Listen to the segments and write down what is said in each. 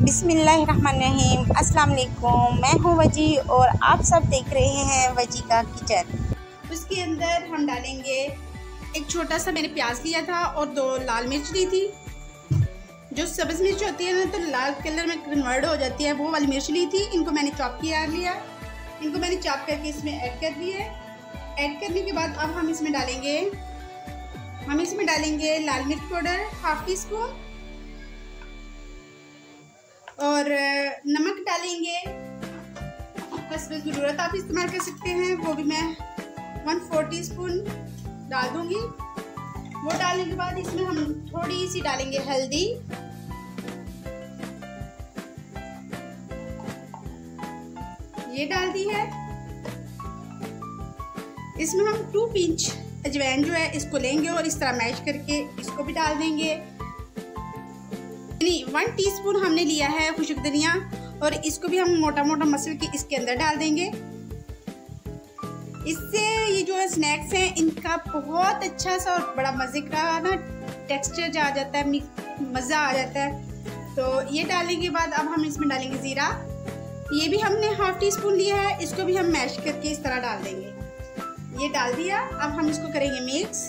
बिस्मिल्लाहिर्रहमानिर्रहीम। अस्सलाम वालेकुम। मैं हूँ वजी और आप सब देख रहे हैं वजी का किचन। उसके अंदर हम डालेंगे एक छोटा सा मैंने प्याज लिया था और 2 लाल मिर्च ली थी। जो सब्ज़ मिर्च होती है ना तो लाल कलर में कन्वर्ट हो जाती है, वो वाली मिर्च ली थी। इनको मैंने चॉप किया लिया, इनको मैंने चॉप करके इसमें ऐड कर दिया है। ऐड करने के बाद अब हम इसमें डालेंगे लाल मिर्च पाउडर 1/2 टीस्पून और नमक डालेंगे बस ज़रूरत आप इस्तेमाल कर सकते हैं, वो भी मैं 1/4 टीस्पून डाल दूंगी। वो डालने के बाद इसमें हम थोड़ी सी डालेंगे हल्दी, ये डाल दी है। इसमें हम 2 पिंच अजवाइन जो है इसको लेंगे और इस तरह मैश करके इसको भी डाल देंगे। 1 टीस्पून हमने लिया है खुशक धनिया और इसको भी हम मोटा मोटा मसल के इसके अंदर डाल देंगे। इससे ये जो स्नैक्स हैं इनका बहुत अच्छा सा और बड़ा मज़े का ना टेक्सचर आ जाता है, मज़ा आ जाता है। तो ये डालने के बाद अब हम इसमें डालेंगे ज़ीरा, ये भी हमने 1/2 टीस्पून लिया है, इसको भी हम मैश करके इस तरह डाल देंगे। ये डाल दिया। अब हम इसको करेंगे मिक्स।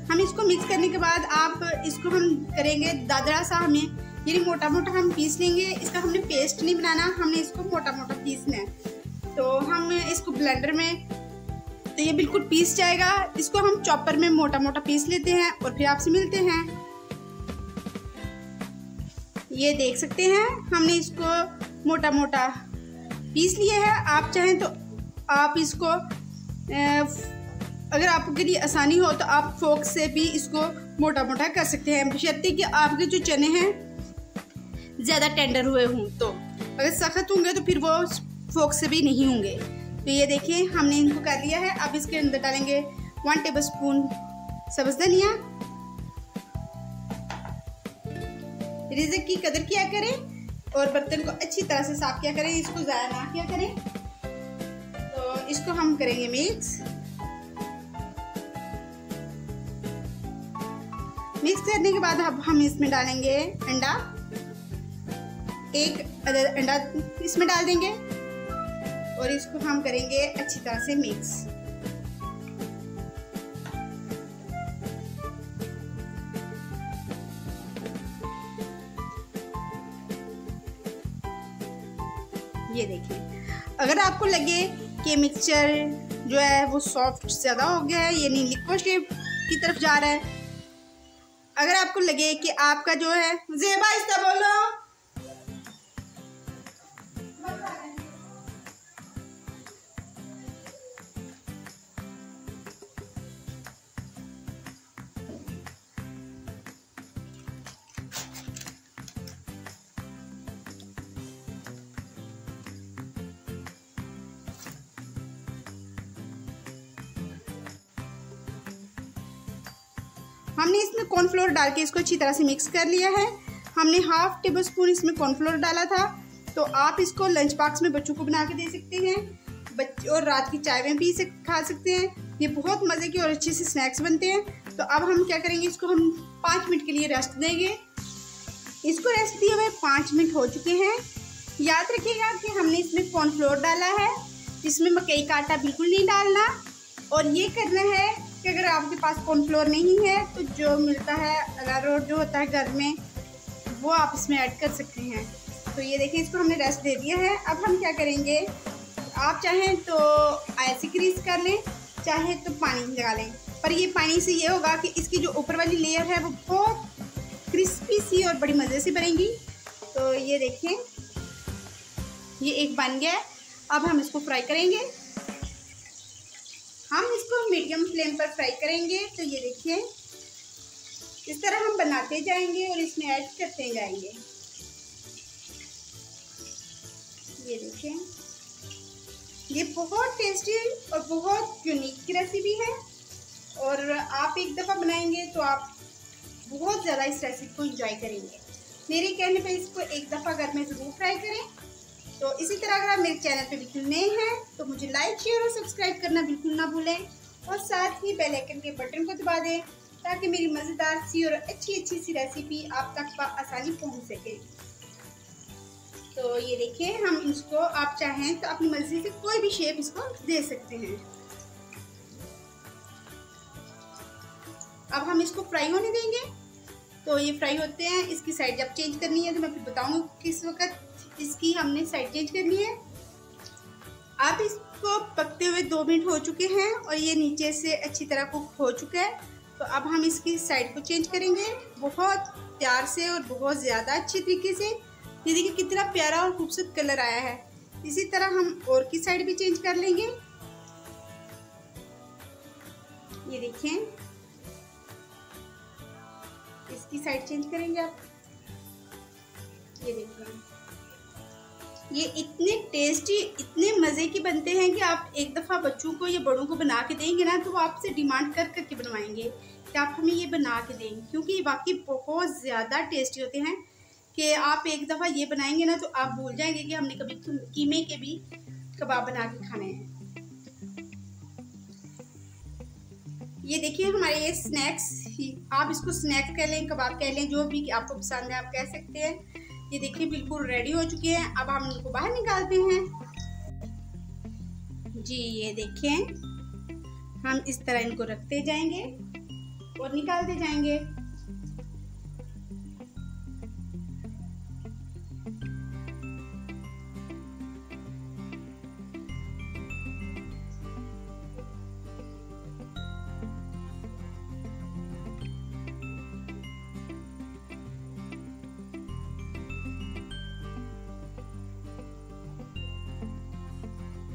हम इसको मिक्स करने के बाद आप इसको हम करेंगे दादरा सा, हमें ये मोटा मोटा हम पीस लेंगे। इसका हमने पेस्ट नहीं बनाना, हमने इसको मोटा मोटा पीसना है। तो हम इसको ब्लेंडर में तो ये बिल्कुल पीस जाएगा। इसको हम चॉपर में मोटा मोटा पीस लेते हैं और फिर आपसे मिलते हैं। ये देख सकते हैं हमने इसको मोटा मोटा पीस लिया है। आप चाहें तो आप इसको अगर आपके लिए आसानी हो तो आप फोक से भी इसको मोटा मोटा कर सकते हैं, बशर्ते कि आपके जो चने हैं ज़्यादा टेंडर हुए हों। तो अगर सख्त होंगे तो फिर वो फोक से भी नहीं होंगे। तो ये देखिए हमने इनको कर लिया है। अब इसके अंदर डालेंगे 1 टेबलस्पून सब्ज़ धनिया। रिज़्क की कदर किया करें और बर्तन को अच्छी तरह से साफ किया करें, इसको ज़ाया ना किया करें। तो इसको हम करेंगे मिक्स करने के बाद अब हम इसमें डालेंगे अंडा, 1 अदद अंडा इसमें डाल देंगे और इसको हम करेंगे अच्छी तरह से मिक्स। ये देखिए, अगर आपको लगे कि मिक्सचर जो है वो सॉफ्ट ज़्यादा हो गया है, यानी लिक्विड शेप की तरफ जा रहा है, अगर आपको लगे कि आपका जो है ज़ेबा इसका बोलो, हमने इसमें कॉर्नफ्लोर डाल के इसको अच्छी तरह से मिक्स कर लिया है। हमने 1/2 टेबलस्पून इसमें कॉर्नफ्लोर डाला था। तो आप इसको लंच बॉक्स में बच्चों को बना के दे सकते हैं, बच्चे और रात की चाय में भी इसे खा सकते हैं। ये बहुत मज़े के और अच्छे से स्नैक्स बनते हैं। तो अब हम क्या करेंगे, इसको हम 5 मिनट के लिए रेस्ट देंगे। इसको रेस्ट दिए हुए 5 मिनट हो चुके हैं। याद रखिएगा कि हमने इसमें कॉर्नफ्लोर डाला है, इसमें मकई का आटा बिल्कुल नहीं डालना। और ये करना है कि अगर आपके पास कॉर्नफ्लोर नहीं है तो जो मिलता है अरारोट जो होता है घर में, वो आप इसमें ऐड कर सकते हैं। तो ये देखिए, इसको हमने रेस्ट दे दिया है। अब हम क्या करेंगे, आप चाहें तो ऐसे ग्रीस कर लें, चाहे तो पानी लगा लें। पर ये पानी से ये होगा कि इसकी जो ऊपर वाली लेयर है वो बहुत क्रिस्पी सी और बड़ी मज़े से बनेगी। तो ये देखें, ये एक बन गया है। अब हम इसको फ्राई करेंगे। हम इसको मीडियम फ्लेम पर फ्राई करेंगे। तो ये देखिए, इस तरह हम बनाते जाएंगे और इसमें ऐड करते जाएंगे। ये देखिए, ये बहुत टेस्टी और बहुत यूनिक रेसिपी है और आप एक दफ़ा बनाएंगे तो आप बहुत ज़्यादा इस रेसिपी को एंजॉय करेंगे। मेरे कहने पे इसको एक दफ़ा घर में ज़रूर ट्राई करें। तो इसी तरह अगर आप मेरे चैनल पे बिल्कुल नए हैं तो मुझे लाइक, शेयर और सब्सक्राइब करना बिल्कुल ना भूलें और साथ ही बेल आइकन के बटन को दबा दें ताकि मेरी मज़ेदार सी और अच्छी सी रेसिपी आप तक आसानी पहुंच सके। तो ये देखिए, हम इसको आप चाहें तो अपनी मर्जी से कोई भी शेप इसको दे सकते हैं। अब हम इसको फ्राई होने देंगे। तो ये फ्राई होते हैं, इसकी साइड जब चेंज करनी है तो मैं फिर बताऊंगी किस वक्त इसकी हमने साइड चेंज करनी है। आप इसको पकते हुए 2 मिनट हो चुके हैं और ये नीचे से अच्छी तरह कुक हो चुका है। तो अब हम इसकी साइड को चेंज करेंगे बहुत प्यार से और बहुत ज़्यादा अच्छे तरीके से। ये देखिए कितना प्यारा और खूबसूरत कलर आया है। इसी तरह हम और की साइड भी चेंज कर लेंगे। ये देखिए, इसकी साइड चेंज करेंगे आप। ये देखिए, ये इतने टेस्टी, इतने मज़े के बनते हैं कि आप एक दफ़ा बच्चों को या बड़ों को बना के देंगे ना तो वो आपसे डिमांड कर करके बनवाएंगे कि आप हमें ये बना के देंगे, क्योंकि वाकई बहुत ज़्यादा टेस्टी होते हैं कि आप एक दफ़ा ये बनाएंगे ना तो आप भूल जाएंगे कि हमने कभी कीमे के भी कबाब बना के खाने हैं। ये देखिए हमारे ये स्नैक्स, आप इसको स्नैक्स कह लें, कबाब कह लें, जो भी आपको पसंद है आप कह सकते हैं। ये देखिए बिल्कुल रेडी हो चुके हैं। अब हम इनको बाहर निकालते हैं। जी ये देखिए, हम इस तरह इनको रखते जाएंगे और निकालते जाएंगे।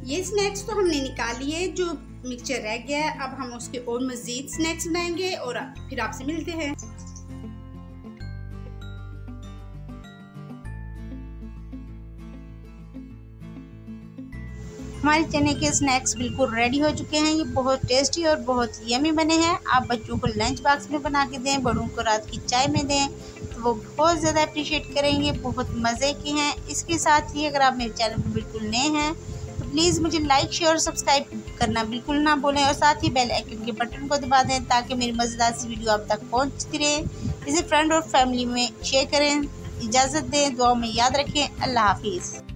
ये स्नैक्स तो हमने निकाल लिए, जो मिक्सचर रह गया है अब हम उसके और मज़ीद स्नैक्स बनाएंगे और फिर आपसे मिलते हैं। हमारे चने के स्नैक्स बिल्कुल रेडी हो चुके हैं। ये बहुत टेस्टी और बहुत यमी बने हैं। आप बच्चों को लंच बॉक्स में बना के दें, बड़ों को रात की चाय में दें तो वो बहुत ज़्यादा अप्रिशिएट करेंगे। बहुत मज़े के हैं। इसके साथ ही अगर आप मेरे चैनल पर बिल्कुल नए हैं तो प्लीज़ मुझे लाइक शेयर और सब्सक्राइब करना बिल्कुल ना भूलें और साथ ही बेल आइकन के बटन को दबा दें ताकि मेरी मज़ेदार सी वीडियो आप तक पहुंचती रहे। इसे फ्रेंड और फैमिली में शेयर करें। इजाज़त दें, दुआ में याद रखें। अल्लाह हाफिज़।